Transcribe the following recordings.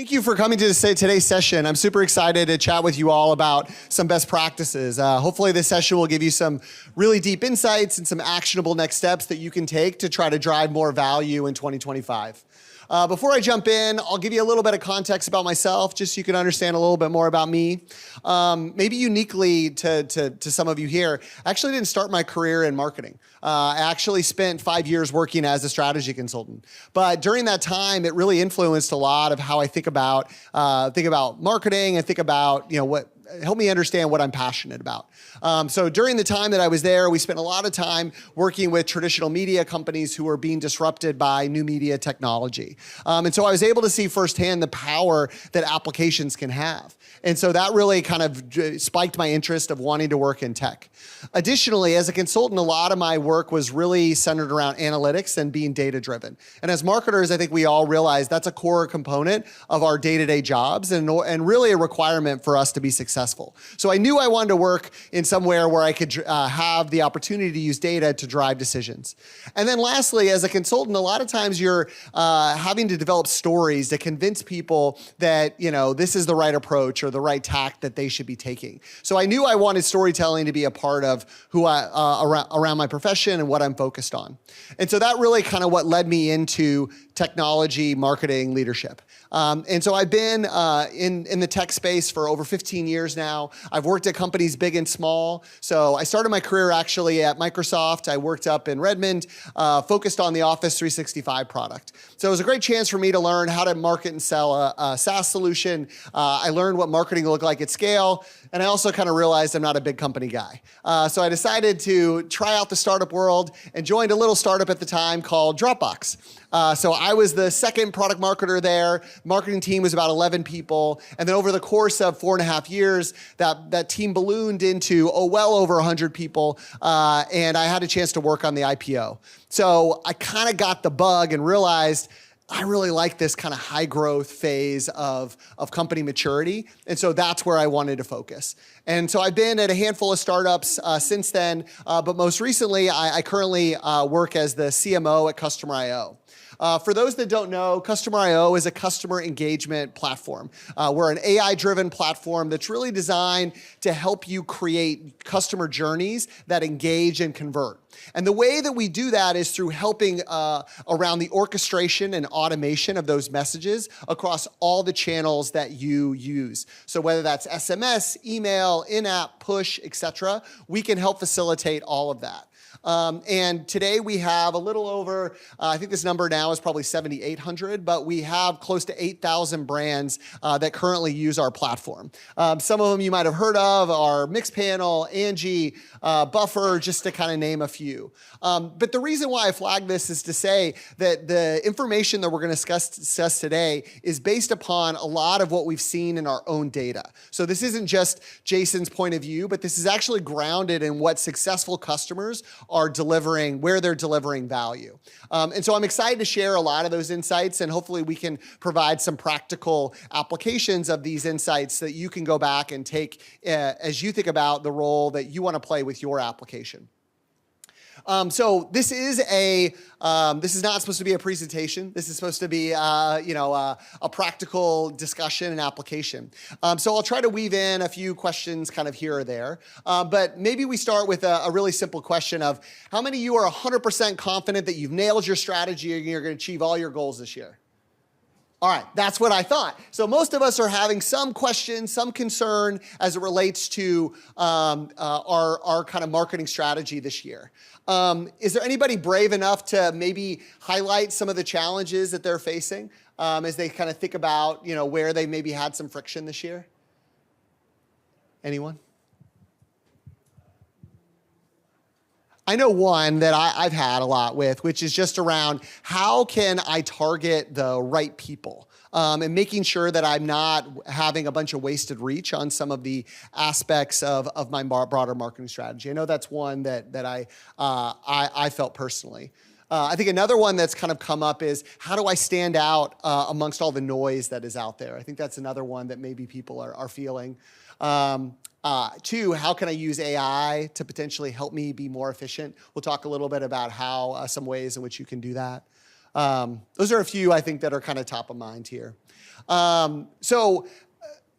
Thank you for coming to today's session. I'm super excited to chat with you all about some best practices. Hopefully this session will give you some really deep insights and some actionable next steps that you can take to try to drive more value in 2025. Before I jump in, I'll give you a little bit of context about myself, just so you can understand a little bit more about me. Maybe uniquely to some of you here, I actually didn't start my career in marketing. I actually spent 5 years working as a strategy consultant. But during that time, it really influenced a lot of how I think about marketing and think about, what help me understand what I'm passionate about. So during the time that I was there, we spent a lot of time working with traditional media companies who were being disrupted by new media technology. And so I was able to see firsthand the power that applications can have. And so that really kind of spiked my interest of wanting to work in tech. Additionally, as a consultant, a lot of my work was really centered around analytics and being data-driven. And as marketers, I think we all realize that's a core component of our day-to-day jobs and really a requirement for us to be successful. So I knew I wanted to work in somewhere where I could have the opportunity to use data to drive decisions. And then lastly, as a consultant, a lot of times you're having to develop stories to convince people that, this is the right approach or the right tact that they should be taking. So I knew I wanted storytelling to be a part of who around my profession and what I'm focused on. And so that really kind of what led me into technology, marketing, leadership. And so I've been in the tech space for over 15 years now. I've worked at companies big and small. So I started my career actually at Microsoft. I worked up in Redmond, focused on the Office 365 product. So it was a great chance for me to learn how to market and sell a SaaS solution. I learned what marketing looked like at scale. And I also kind of realized I'm not a big company guy. So I decided to try out the startup world and joined a little startup at the time called Dropbox. So I was the second product marketer there. Marketing team was about 11 people. And then over the course of 4.5 years, that team ballooned into, well over 100 people. And I had a chance to work on the IPO. So I kind of got the bug and realized I really like this kind of high growth phase of company maturity. And so that's where I wanted to focus. And so I've been at a handful of startups since then. But most recently, I currently work as the CMO at Customer.io. For those that don't know, Customer.io is a customer engagement platform. We're an AI-driven platform that's really designed to help you create customer journeys that engage and convert. And the way that we do that is through helping around the orchestration and automation of those messages across all the channels that you use. So whether that's SMS, email, in-app, push, etc., we can help facilitate all of that. And today we have a little over, I think this number now is probably 7,800, but we have close to 8,000 brands that currently use our platform. Some of them you might have heard of are Mixpanel, Angie, Buffer, just to kind of name a few. But the reason why I flagged this is to say that the information that we're going to discuss today is based upon a lot of what we've seen in our own data. So this isn't just Jason's point of view, but this is actually grounded in what successful customers are delivering, where they're delivering value. And so I'm excited to share a lot of those insights, and hopefully we can provide some practical applications of these insights that you can go back and take as you think about the role that you want to play with your application. So this is not supposed to be a presentation. This is supposed to be, a practical discussion and application. So I'll try to weave in a few questions kind of here or there. But maybe we start with a really simple question of how many of you are 100% confident that you've nailed your strategy and you're going to achieve all your goals this year? All right, that's what I thought. So most of us are having some question, some concern as it relates to our kind of marketing strategy this year. Is there anybody brave enough to maybe highlight some of the challenges that they're facing as they kind of think about, where they maybe had some friction this year? Anyone? I know one that I've had a lot with, which is just around how can I target the right people and making sure that I'm not having a bunch of wasted reach on some of the aspects of my broader marketing strategy. I know that's one that I felt personally. I think another one that's kind of come up is how do I stand out amongst all the noise that is out there? I think that's another one that maybe people are feeling. Two, how can I use AI to potentially help me be more efficient? We'll talk a little bit about how some ways in which you can do that. Those are a few I think that are kind of top of mind here. So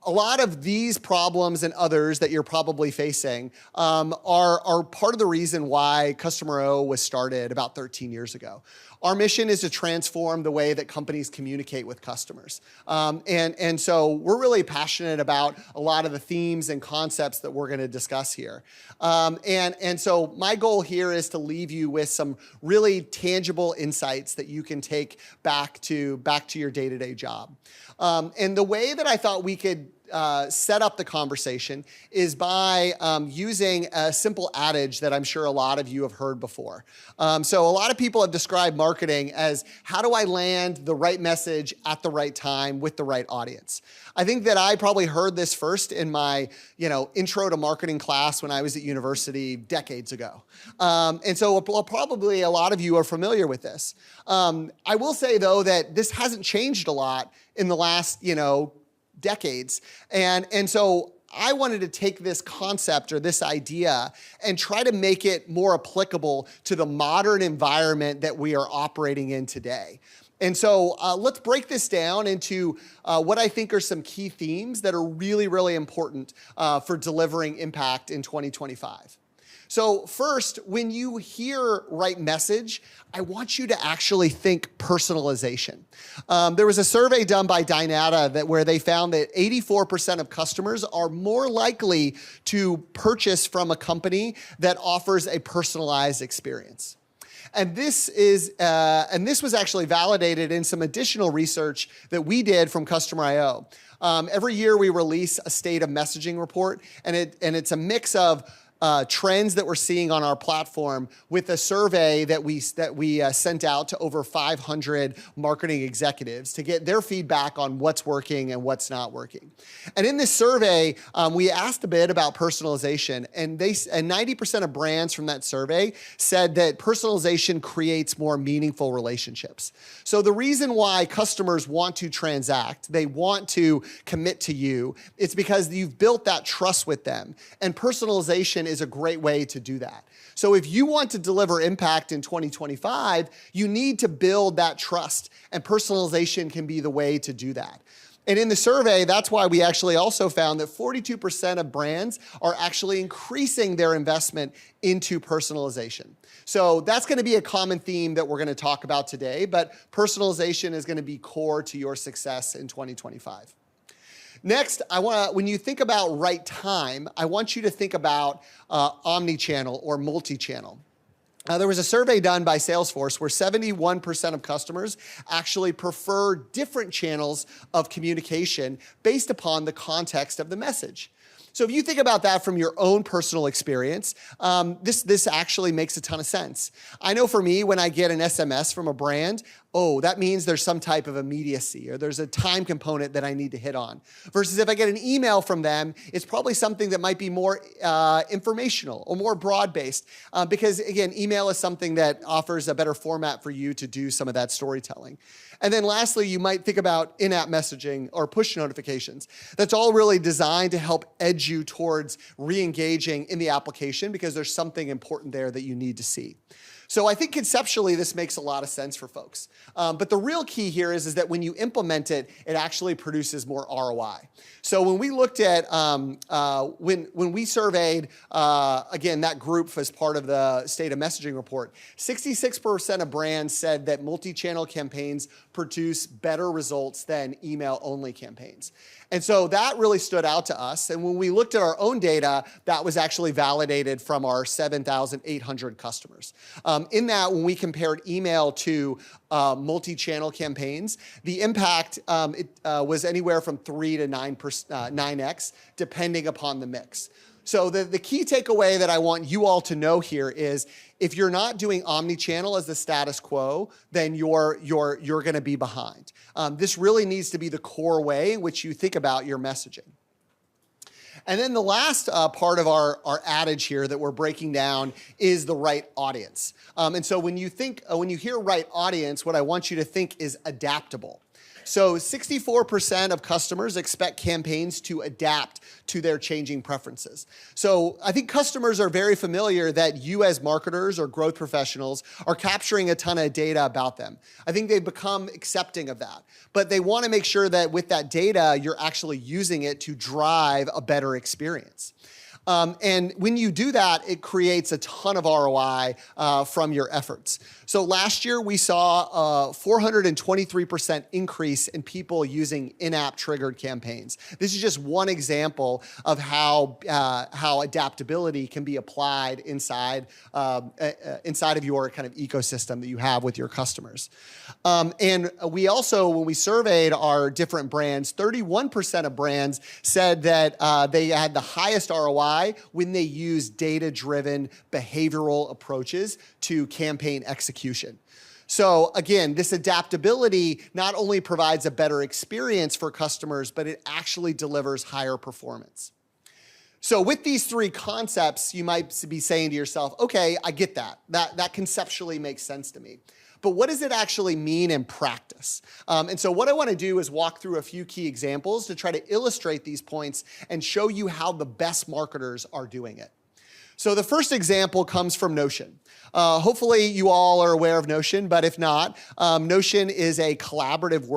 a lot of these problems and others that you're probably facing are part of the reason why Customer O was started about 13 years ago. Our mission is to transform the way that companies communicate with customers. And so we're really passionate about a lot of the themes and concepts that we're going to discuss here. And so my goal here is to leave you with some really tangible insights that you can take back to your day-to-day job. And the way that I thought we could set up the conversation is by using a simple adage that I'm sure a lot of you have heard before. So a lot of people have described marketing as how do I land the right message at the right time with the right audience. I think that I probably heard this first in my intro to marketing class when I was at university decades ago. And so probably a lot of you are familiar with this. I will say though that this hasn't changed a lot in the last decades. And so I wanted to take this concept or this idea and try to make it more applicable to the modern environment that we are operating in today. And so let's break this down into what I think are some key themes that are really, really important for delivering impact in 2025. So first, when you hear right message, I want you to actually think personalization. There was a survey done by Dynata where they found that 84% of customers are more likely to purchase from a company that offers a personalized experience. And this was actually validated in some additional research that we did from Customer I/O. Every year we release a state of messaging report, and it's a mix of trends that we're seeing on our platform with a survey that we sent out to over 500 marketing executives to get their feedback on what's working and what's not working. And in this survey, we asked a bit about personalization, and 90% of brands from that survey said that personalization creates more meaningful relationships. So the reason why customers want to transact, they want to commit to you, it's because you've built that trust with them, and personalization is a great way to do that. So if you want to deliver impact in 2025, you need to build that trust, and personalization can be the way to do that. And in the survey, that's why we actually also found that 42% of brands are actually increasing their investment into personalization. So that's going to be a common theme that we're going to talk about today, but personalization is going to be core to your success in 2025. Next, when you think about right time, I want you to think about omnichannel or multi-channel. There was a survey done by Salesforce where 71% of customers actually prefer different channels of communication based upon the context of the message. So if you think about that from your own personal experience, this actually makes a ton of sense. I know for me, when I get an SMS from a brand, that means there's some type of immediacy or there's a time component that I need to hit on. Versus if I get an email from them, it's probably something that might be more informational or more broad-based because, again, email is something that offers a better format for you to do some of that storytelling. And then lastly, you might think about in-app messaging or push notifications. That's all really designed to help edge you towards re-engaging in the application because there's something important there that you need to see. So I think conceptually this makes a lot of sense for folks. But the real key here is that when you implement it, it actually produces more ROI. So when we looked at, when we surveyed, again, that group as part of the State of Messaging report, 66% of brands said that multi-channel campaigns produce better results than email-only campaigns. And so that really stood out to us. And when we looked at our own data, that was actually validated from our 7,800 customers. In that, when we compared email to multi-channel campaigns, the impact was anywhere from 3 to 9x, depending upon the mix. So the key takeaway that I want you all to know here is if you're not doing omnichannel as the status quo, then you're going to be behind. This really needs to be the core way in which you think about your messaging. And then the last part of our adage here that we're breaking down is the right audience. And so when you hear right audience, what I want you to think is adaptable. So 64% of customers expect campaigns to adapt to their changing preferences. So I think customers are very familiar that you as marketers or growth professionals are capturing a ton of data about them. I think they've become accepting of that. But they want to make sure that with that data, you're actually using it to drive a better experience. And when you do that, it creates a ton of ROI from your efforts. So last year, we saw a 423% increase in people using in-app triggered campaigns. This is just one example of how adaptability can be applied inside of your kind of ecosystem that you have with your customers. And we also, when we surveyed our different brands, 31% of brands said that they had the highest ROI when they use data-driven behavioral approaches to campaign execution. So again, this adaptability not only provides a better experience for customers, but it actually delivers higher performance. So with these three concepts, you might be saying to yourself, okay, I get that. That conceptually makes sense to me. But what does it actually mean in practice? And so what I want to do is walk through a few key examples to try to illustrate these points and show you how the best marketers are doing it. So the first example comes from Notion. Hopefully you all are aware of Notion, but if not, Notion is a collaborative,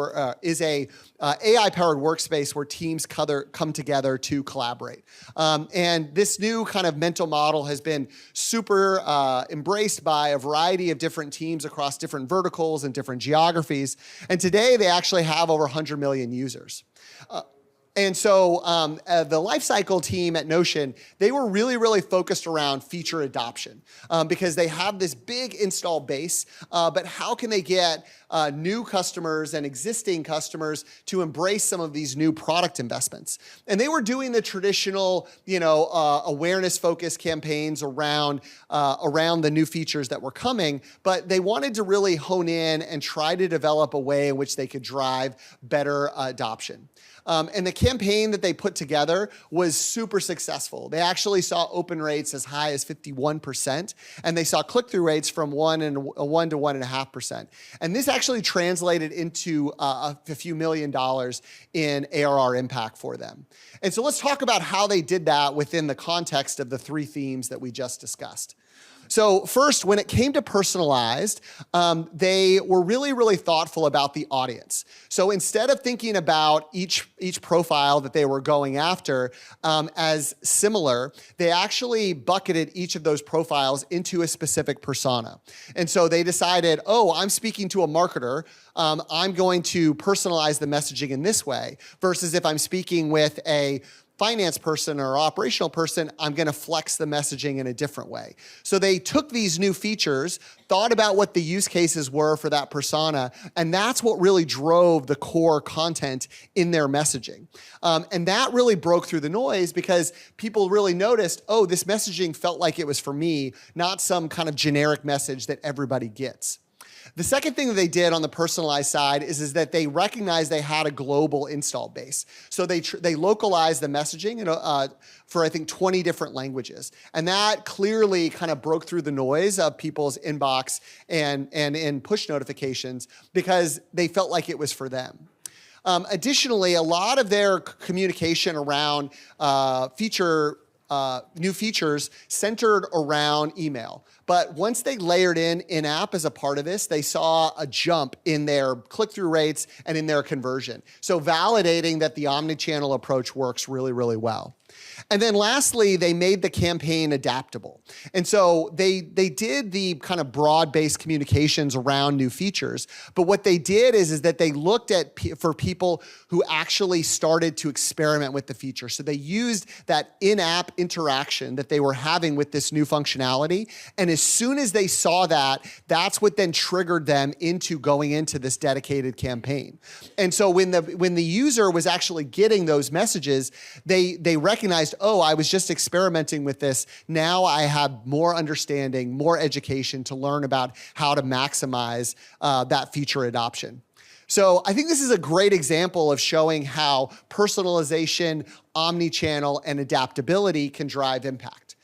AI-powered workspace where teams come together to collaborate. And this new kind of mental model has been super embraced by a variety of different teams across different verticals and different geographies. And today they actually have over 100 million users. And so the lifecycle team at Notion, they were really focused around feature adoption because they have this big install base, but how can they get new customers and existing customers to embrace some of these new product investments? And they were doing the traditional, awareness-focused campaigns around the new features that were coming, but they wanted to really hone in and try to develop a way in which they could drive better adoption. And the campaign that they put together was super successful. They actually saw open rates as high as 51%, and they saw click-through rates from 1 to 1.5%. And this actually translated into a few $1 million in ARR impact for them. And so let's talk about how they did that within the context of the three themes that we just discussed. So first, when it came to personalized, they were really thoughtful about the audience. So instead of thinking about each profile that they were going after as similar, they actually bucketed each of those profiles into a specific persona. And so they decided, oh, I'm speaking to a marketer, I'm going to personalize the messaging in this way, versus if I'm speaking with a finance person or operational person, I'm going to flex the messaging in a different way. So they took these new features, thought about what the use cases were for that persona, and that's what really drove the core content in their messaging. And that really broke through the noise because people really noticed, oh, this messaging felt like it was for me, not some kind of generic message that everybody gets. The second thing that they did on the personalized side is that they recognized they had a global install base. So they localized the messaging for, I think, 20 different languages. And that clearly kind of broke through the noise of people's inbox and in push notifications because they felt like it was for them. Additionally, a lot of their communication around new features centered around email. But once they layered in-app as a part of this, they saw a jump in their click-through rates and in their conversion. So validating that the omnichannel approach works really well. And then lastly, they made the campaign adaptable. And so they did the kind of broad-based communications around new features. But what they did is that they looked at for people who actually started to experiment with the feature. So they used that in-app interaction that they were having with this new functionality. And as soon as they saw that, that's what then triggered them into going into this dedicated campaign. And so when the user was actually getting those messages, they recognized, oh, I was just experimenting with this. Now I have more understanding, more education to learn about how to maximize that feature adoption. So I think this is a great example of showing how personalization, omnichannel, and adaptability can drive impact.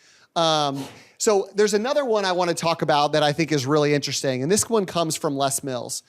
So there's another one I want to talk about that I think is really interesting, and this one comes from Les Mills.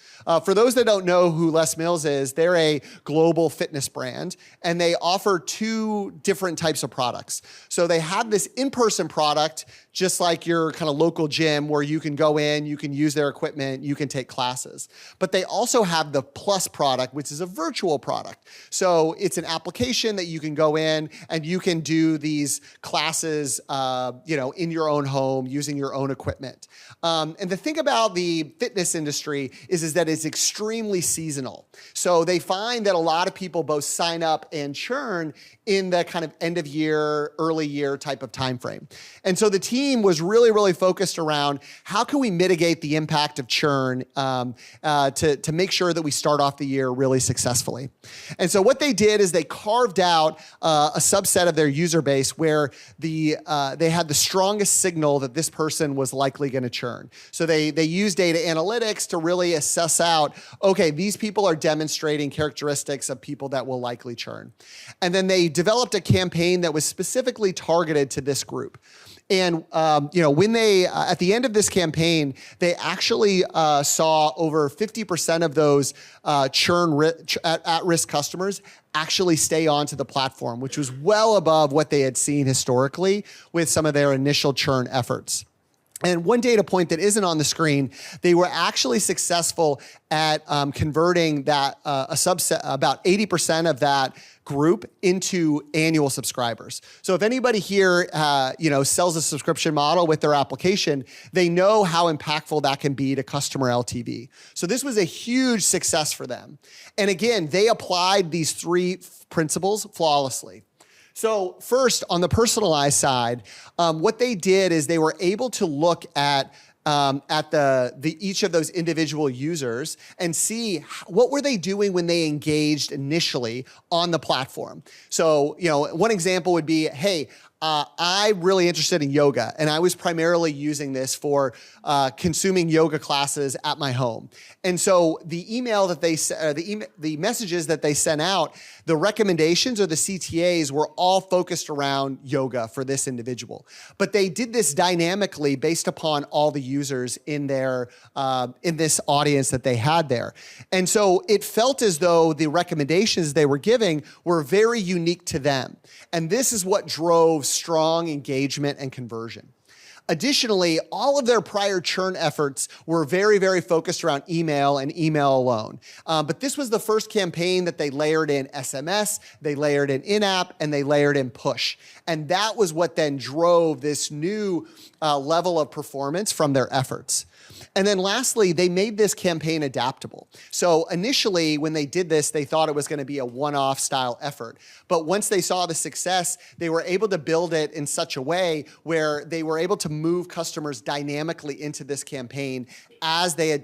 For those that don't know who Les Mills is, they're a global fitness brand, and they offer two different types of products. So they have this in-person product, just like your kind of local gym where you can go in, you can use their equipment, you can take classes. But they also have the Plus product, which is a virtual product. So it's an application that you can go in and you can do these classes, in your own home using your own equipment. And the thing about the fitness industry is that it's extremely seasonal. So they find that a lot of people both sign up and churn in the kind of end of year, early year type of time frame. And so the team was really, really focused around how can we mitigate the impact of churn to make sure that we start off the year really successfully. And so what they did is they carved out a subset of their user base where they had the strongest signal that this person was likely going to churn. So they used data analytics to really assess out, okay, these people are demonstrating characteristics of people that will likely churn. And then they developed a campaign that was specifically targeted to this group. And when they at the end of this campaign, they actually saw over 50% of those at-risk customers actually stay onto the platform, which was well above what they had seen historically with some of their initial churn efforts. And one data point that isn't on the screen, they were actually successful at converting that a subset, about 80% of that group into annual subscribers. So if anybody here, sells a subscription model with their application, they know how impactful that can be to customer LTV. So this was a huge success for them. And again, they applied these three principles flawlessly. So first, on the personalized side, what they did is they were able to look at each of those individual users and see what were they doing when they engaged initially on the platform. So, one example would be, hey, I'm really interested in yoga, and I was primarily using this for consuming yoga classes at my home. And so the email that the messages that they sent out, the recommendations or the CTAs were all focused around yoga for this individual. But they did this dynamically based upon all the users in this audience that they had there. And so it felt as though the recommendations they were giving were very unique to them. And this is what drove strong engagement and conversion. Additionally, all of their prior churn efforts were very, very focused around email and email alone. But this was the first campaign that they layered in SMS, they layered in-app, and they layered in push. And that was what then drove this new level of performance from their efforts. And then lastly, they made this campaign adaptable. So initially, when they did this, they thought it was going to be a one-off style effort. But once they saw the success, they were able to build it in such a way where they were able to move customers dynamically into this campaign as they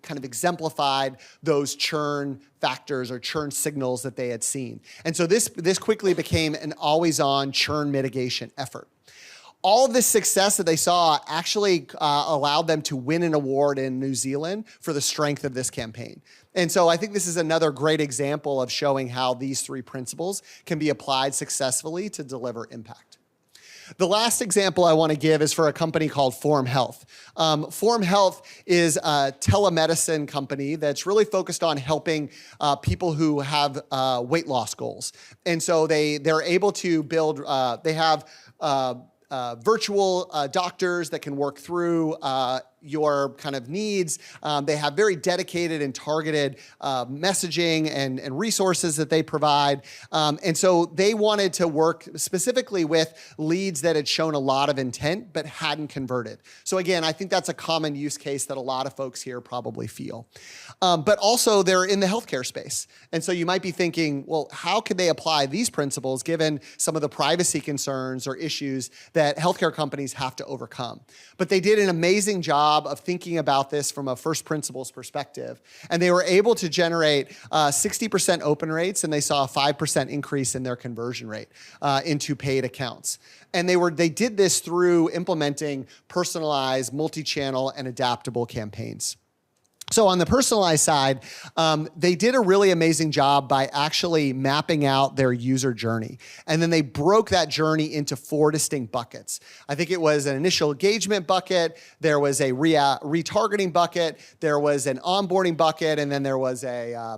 kind of exemplified those churn factors or churn signals that they had seen. And so this quickly became an always-on churn mitigation effort. All of this success that they saw actually allowed them to win an award in New Zealand for the strength of this campaign. And so I think this is another great example of showing how these three principles can be applied successfully to deliver impact. The last example I want to give is for a company called Form Health. Form Health is a telemedicine company that's really focused on helping people who have weight loss goals. And so they're able to build, they have virtual doctors that can work through your kind of needs. They have very dedicated and targeted messaging and resources that they provide. And so they wanted to work specifically with leads that had shown a lot of intent but hadn't converted. So again, I think that's a common use case that a lot of folks here probably feel. But also they're in the healthcare space. And so you might be thinking, well, how could they apply these principles given some of the privacy concerns or issues that healthcare companies have to overcome? But they did an amazing job of thinking about this from a first principles perspective. And they were able to generate 60% open rates, and they saw a 5% increase in their conversion rate into paid accounts. And they did this through implementing personalized, multi-channel, and adaptable campaigns. So on the personalized side, they did a really amazing job by actually mapping out their user journey. And then they broke that journey into 4 distinct buckets. I think it was an initial engagement bucket, there was a retargeting bucket, there was an onboarding bucket, and then there was a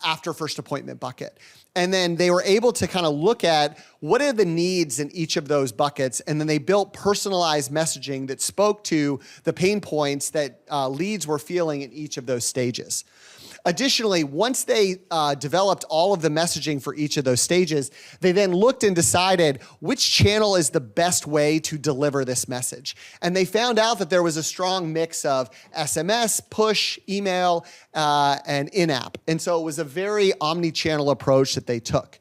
after first appointment bucket. And then they were able to kind of look at what are the needs in each of those buckets. And then they built personalized messaging that spoke to the pain points that leads were feeling in each of those stages. Additionally, once they developed all of the messaging for each of those stages, they then looked and decided which channel is the best way to deliver this message. And they found out that there was a strong mix of SMS, push, email, and in-app. And so it was a very omnichannel approach that they took.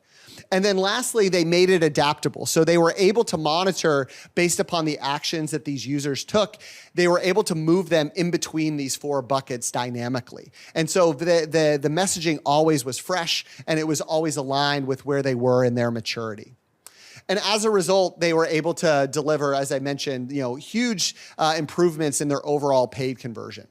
And then lastly, they made it adaptable. So they were able to monitor based upon the actions that these users took. They were able to move them in between these 4 buckets dynamically. And so the messaging always was fresh, and it was always aligned with where they were in their maturity. And as a result, they were able to deliver, as I mentioned, huge improvements in their overall paid conversion.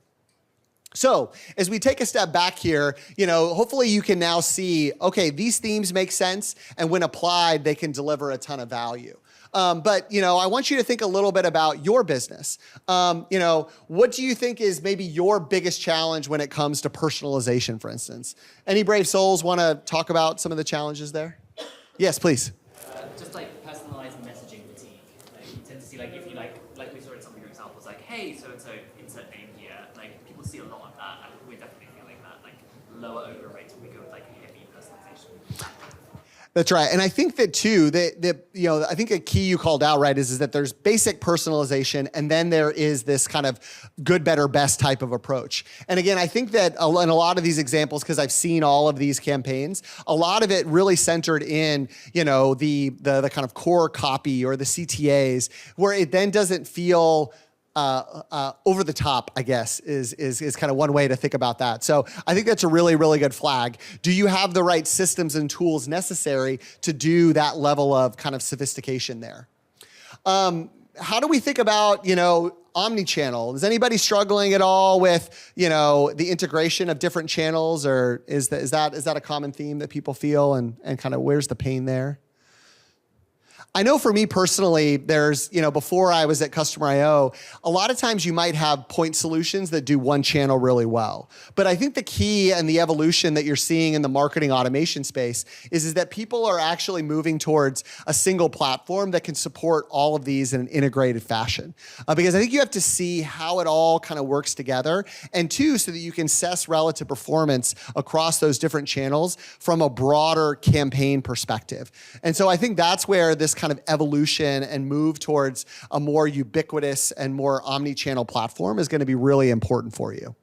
So as we take a step back here, hopefully you can now see, okay, these themes make sense, and when applied, they can deliver a ton of value. But I want you to think a little bit about your business. What do you think is maybe your biggest challenge when it comes to personalization, for instance? Any brave souls want to talk about some of the challenges there? Yes, please. Just like personalized messaging fatigue. You tend to see if you like we saw in some of your examples, hey, so-and-so insert name here, people see a lot of that, and we're definitely feeling that, lower open rates when we go with heavy personalization. That's right. And I think that too, I think a key you called out, right, is that there's basic personalization, and then there is this kind of good, better, best type of approach. And again, I think that in a lot of these examples, because I've seen all of these campaigns, a lot of it really centered in, the kind of core copy or the CTAs, where it then doesn't feel over the top, I guess, is kind of one way to think about that. So I think that's a really, really good flag. Do you have the right systems and tools necessary to do that level of kind of sophistication there? How do we think about, omnichannel? Is anybody struggling at all with, the integration of different channels, or is that a common theme that people feel, and kind of where's the pain there? I know for me personally, there's, before I was at Customer I/O, a lot of times you might have point solutions that do one channel really well. But I think the key and the evolution that you're seeing in the marketing automation space is that people are actually moving towards a single platform that can support all of these in an integrated fashion. Because I think you have to see how it all kind of works together, and two, so that you can assess relative performance across those different channels from a broader campaign perspective. And so I think that's where this kind of evolution and move towards a more ubiquitous and more omni-channel platform is going to be really important for you.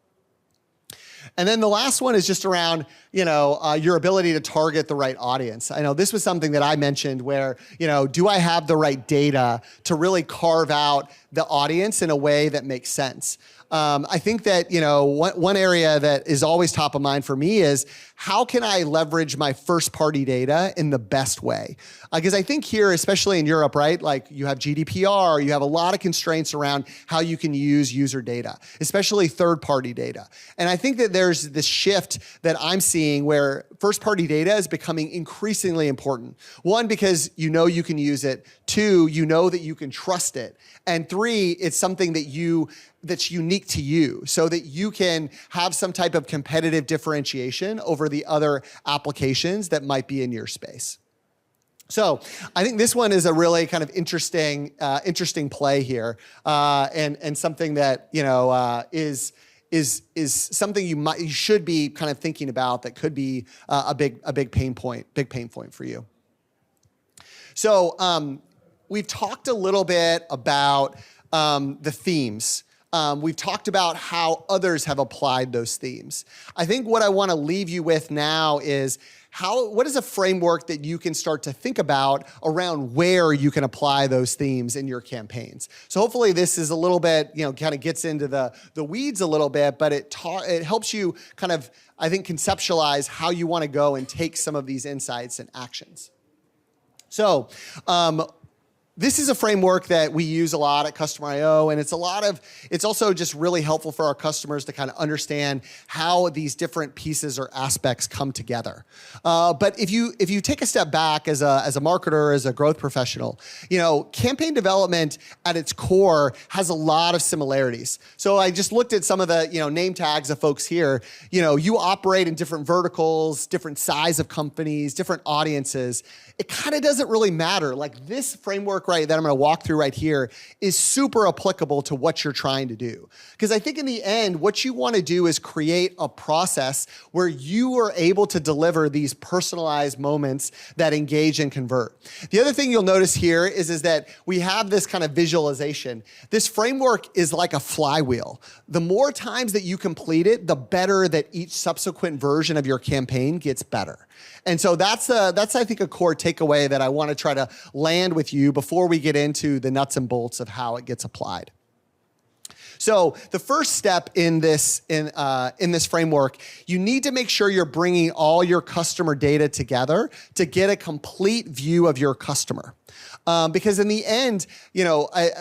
And then the last one is just around, your ability to target the right audience. I know this was something that I mentioned where, do I have the right data to really carve out the audience in a way that makes sense? I think that, one area that is always top of mind for me is how can I leverage my first party data in the best way? Because I think here, especially in Europe, right, you have GDPR, you have a lot of constraints around how you can use user data, especially third party data. And I think that there's this shift that I'm seeing where first party data is becoming increasingly important. One, because you can use it. Two, that you can trust it. And three, it's something that's unique to you, so that you can have some type of competitive differentiation over the other applications that might be in your space. So I think this one is a really kind of interesting play here, and something that is something you should be kind of thinking about that could be a big pain point for you. So we've talked a little bit about the themes. We've talked about how others have applied those themes. I think what I want to leave you with now is what is a framework that you can start to think about around where you can apply those themes in your campaigns. So hopefully this is a little bit, kind of gets into the weeds a little bit, but it helps you kind of, I think, conceptualize how you want to go and take some of these insights and actions. So, This is a framework that we use a lot at Customer I/O, and it's also just really helpful for our customers to kind of understand how these different pieces or aspects come together. But if you take a step back as a marketer, as a growth professional, campaign development at its core has a lot of similarities. So I just looked at some of the name tags of folks here. You operate in different verticals, different size of companies, different audiences. It kind of doesn't really matter. Like this framework that I'm going to walk through right here is super applicable to what you're trying to do. Because I think in the end, what you want to do is create a process where you are able to deliver these personalized moments that engage and convert. The other thing you'll notice here is that we have this kind of visualization. This framework is like a flywheel. The more times that you complete it, the better that each subsequent version of your campaign gets better. And so that's I think a core takeaway that I want to try to land with you before we get into the nuts and bolts of how it gets applied. So the first step in this framework, you need to make sure you're bringing all your customer data together to get a complete view of your customer. Because in the end,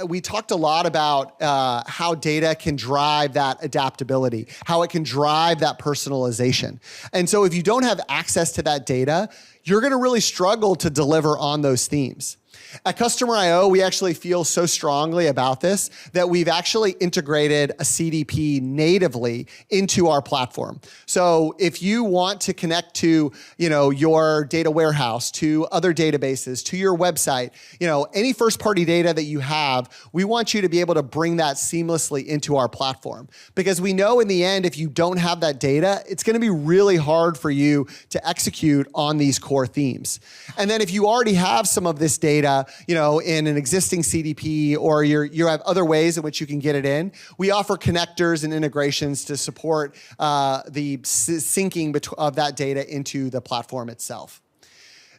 we talked a lot about how data can drive that adaptability, how it can drive that personalization. And so if you don't have access to that data, you're going to really struggle to deliver on those themes. At Customer I/O, we actually feel so strongly about this that we've actually integrated a CDP natively into our platform. So if you want to connect to, your data warehouse, to other databases, to your website, any first-party data that you have, we want you to be able to bring that seamlessly into our platform. Because we know in the end, if you don't have that data, it's going to be really hard for you to execute on these core themes. And then if you already have some of this data, in an existing CDP, or you have other ways in which you can get it in, we offer connectors and integrations to support the syncing of that data into the platform itself.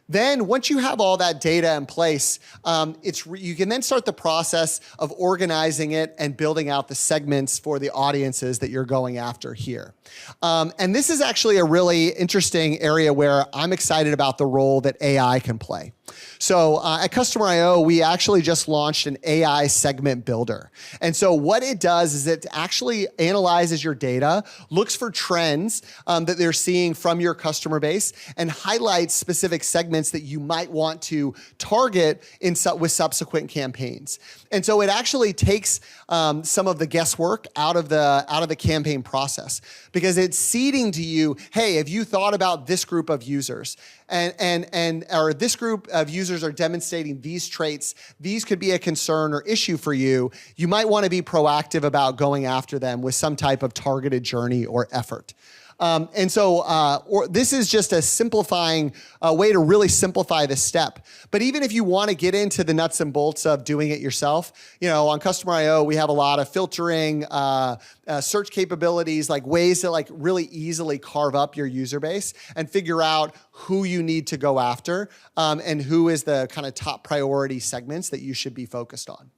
Then once you have all that data in place, you can then start the process of organizing it and building out the segments for the audiences that you're going after here. And this is actually a really interesting area where I'm excited about the role that AI can play. So at Customer I/O, we actually just launched an AI segment builder. And so what it does is it actually analyzes your data, looks for trends that they're seeing from your customer base, and highlights specific segments that you might want to target with subsequent campaigns. And so it actually takes some of the guesswork out of the campaign process, because it's seeding to you, hey, have you thought about this group of users? Or this group of users are demonstrating these traits. These could be a concern or issue for you. You might want to be proactive about going after them with some type of targeted journey or effort. This is just a simplifying way to really simplify this step. But even if you want to get into the nuts and bolts of doing it yourself, on Customer I/O, we have a lot of filtering, search capabilities, like ways to really easily carve up your user base and figure out who you need to go after, and who is the kind of top priority segments that you should be focused on.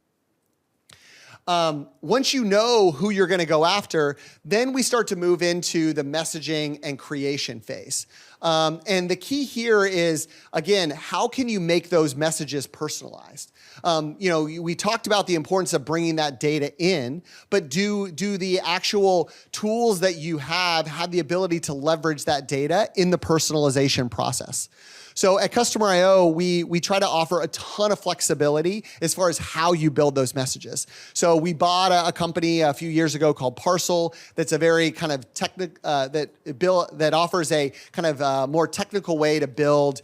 Once you know who you're going to go after, then we start to move into the messaging and creation phase. And the key here is, again, how can you make those messages personalized? We talked about the importance of bringing that data in, but do the actual tools that you have the ability to leverage that data in the personalization process? So at Customer I/O, we try to offer a ton of flexibility as far as how you build those messages. So we bought a company a few years ago called Parcel that's a very kind of that offers a kind of more technical way to build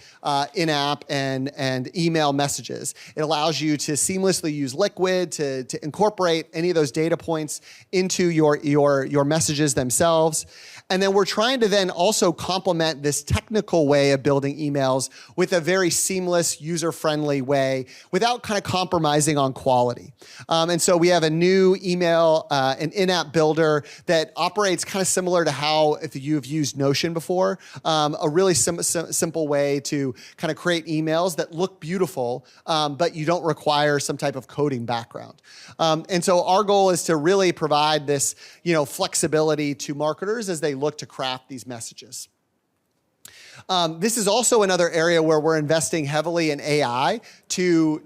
in-app and email messages. It allows you to seamlessly use Liquid to incorporate any of those data points into your messages themselves. And then we're trying to then also complement this technical way of building emails with a very seamless, user-friendly way without kind of compromising on quality. And so we have a new email, an in-app builder that operates kind of similar to how, if you've used Notion before, a really simple way to kind of create emails that look beautiful, but you don't require some type of coding background. And so our goal is to really provide this, flexibility to marketers as they look to craft these messages. This is also another area where we're investing heavily in AI to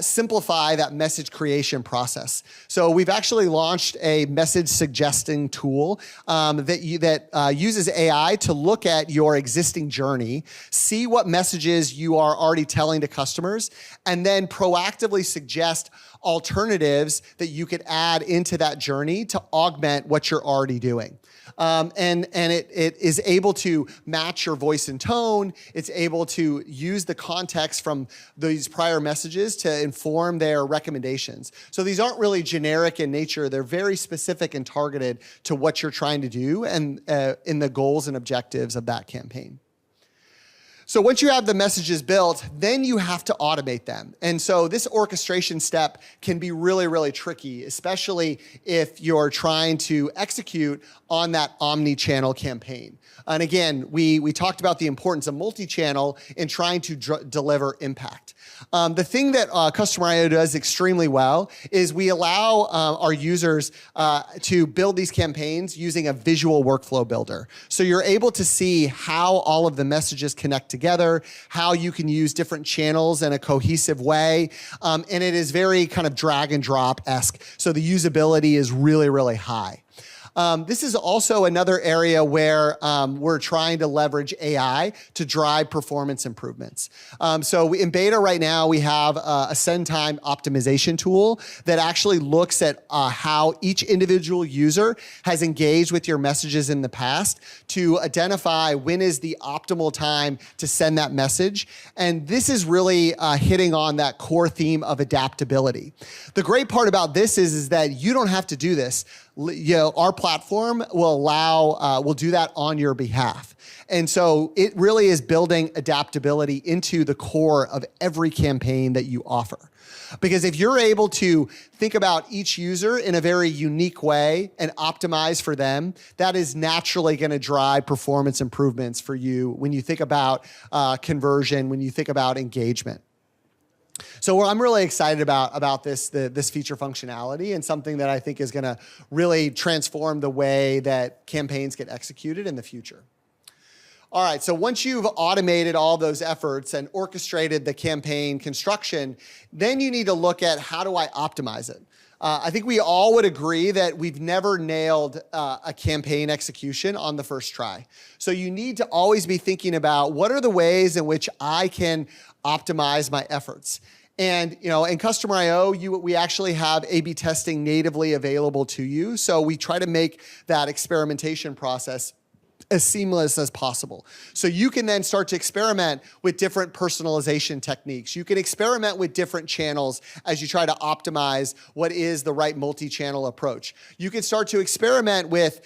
simplify that message creation process. So we've actually launched a message suggesting tool that uses AI to look at your existing journey, see what messages you are already telling to customers, and then proactively suggest alternatives that you could add into that journey to augment what you're already doing. And it is able to match your voice and tone. It's able to use the context from these prior messages to inform their recommendations. So these aren't really generic in nature. They're very specific and targeted to what you're trying to do and in the goals and objectives of that campaign. So once you have the messages built, then you have to automate them. And so this orchestration step can be really, really tricky, especially if you're trying to execute on that omni-channel campaign. And again, we talked about the importance of multi-channel in trying to deliver impact. The thing that Customer I/O does extremely well is we allow our users to build these campaigns using a visual workflow builder. So you're able to see how all of the messages connect together, how you can use different channels in a cohesive way, and it is very kind of drag and drop-esque. So the usability is really, really high. This is also another area where we're trying to leverage AI to drive performance improvements. So in beta right now, we have a send time optimization tool that actually looks at how each individual user has engaged with your messages in the past to identify when is the optimal time to send that message. And this is really hitting on that core theme of adaptability. The great part about this is that you don't have to do this. Our platform will do that on your behalf. And so it really is building adaptability into the core of every campaign that you offer. Because if you're able to think about each user in a very unique way and optimize for them, that is naturally going to drive performance improvements for you when you think about conversion, when you think about engagement. So I'm really excited about this feature functionality and something that I think is going to really transform the way that campaigns get executed in the future. All right, so once you've automated all those efforts and orchestrated the campaign construction, then you need to look at how do I optimize it. I think we all would agree that we've never nailed a campaign execution on the first try. So you need to always be thinking about what are the ways in which I can optimize my efforts. And in Customer I/O, we actually have A/B testing natively available to you. So we try to make that experimentation process as seamless as possible. So you can then start to experiment with different personalization techniques. You can experiment with different channels as you try to optimize what is the right multi-channel approach. You can start to experiment with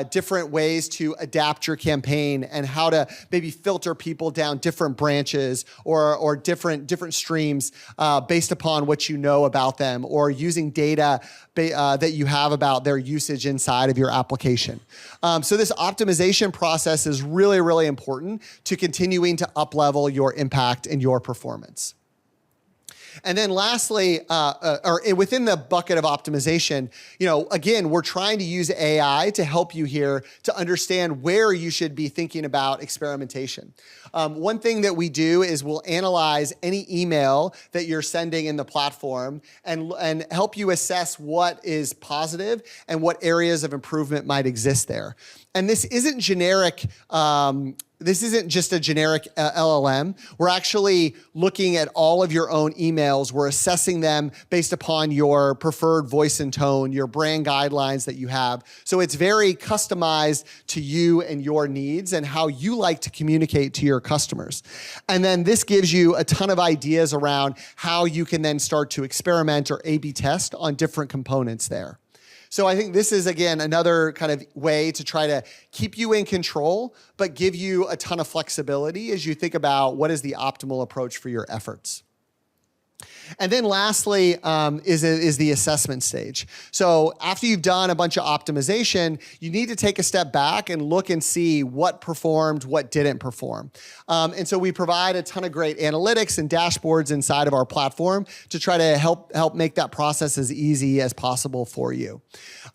different ways to adapt your campaign and how to maybe filter people down different branches or different streams based upon what you know about them, or using data that you have about their usage inside of your application. So this optimization process is really, really important to continuing to up-level your impact and your performance. And then lastly, or within the bucket of optimization, again, we're trying to use AI to help you here to understand where you should be thinking about experimentation. One thing that we do is we'll analyze any email that you're sending in the platform and help you assess what is positive and what areas of improvement might exist there. And this isn't generic. This isn't just a generic LLM. We're actually looking at all of your own emails. We're assessing them based upon your preferred voice and tone, your brand guidelines that you have. So it's very customized to you and your needs and how you like to communicate to your customers. And then this gives you a ton of ideas around how you can then start to experiment or A/B test on different components there. So I think this is, again, another kind of way to try to keep you in control, but give you a ton of flexibility as you think about what is the optimal approach for your efforts. And then lastly is the assessment stage. So after you've done a bunch of optimization, you need to take a step back and look and see what performed, what didn't perform. And so we provide a ton of great analytics and dashboards inside of our platform to try to help make that process as easy as possible for you.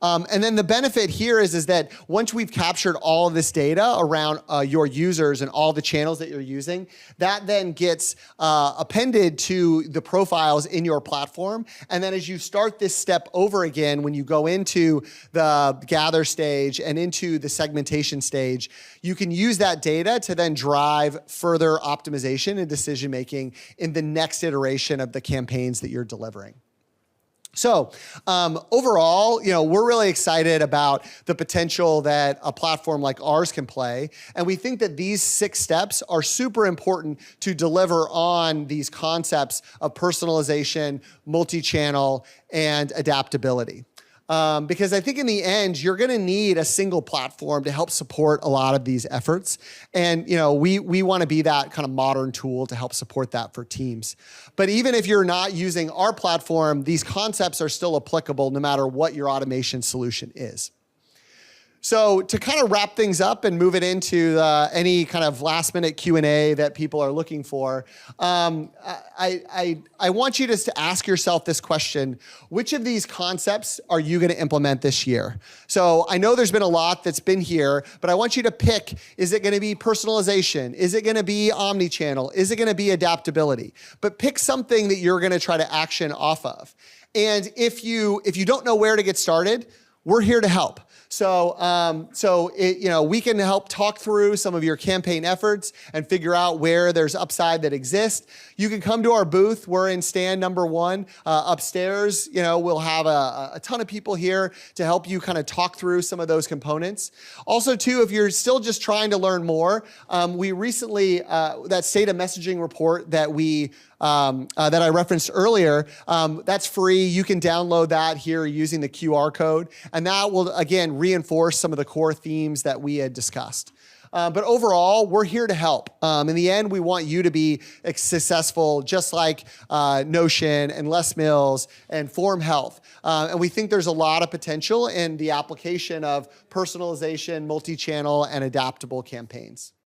And then the benefit here is that once we've captured all of this data around your users and all the channels that you're using, that then gets appended to the profiles in your platform. And then as you start this step over again, when you go into the gather stage and into the segmentation stage, you can use that data to then drive further optimization and decision-making in the next iteration of the campaigns that you're delivering. So overall, we're really excited about the potential that a platform like ours can play. And we think that these 6 steps are super important to deliver on these concepts of personalization, multi-channel, and adaptability. Because I think in the end, you're going to need a single platform to help support a lot of these efforts. And, we want to be that kind of modern tool to help support that for teams. But even if you're not using our platform, these concepts are still applicable no matter what your automation solution is. So to kind of wrap things up and move it into any kind of last minute Q&A that people are looking for, I want you just to ask yourself this question: which of these concepts are you going to implement this year? So I know there's been a lot that's been here, but I want you to pick: is it going to be personalization? Is it going to be omnichannel? Is it going to be adaptability? But pick something that you're going to try to action off of. And if you don't know where to get started, we're here to help. So, we can help talk through some of your campaign efforts and figure out where there's upside that exists. You can come to our booth. We're in stand number 1 upstairs. We'll have a ton of people here to help you kind of talk through some of those components. Also, too, if you're still just trying to learn more, we recently, that state of messaging report that that I referenced earlier, that's free. You can download that here using the QR code, and that will, again, reinforce some of the core themes that we had discussed. But overall, we're here to help. In the end, we want you to be successful, just like Notion and Les Mills and Form Health. And we think there's a lot of potential in the application of personalization, multi-channel, and adaptable campaigns.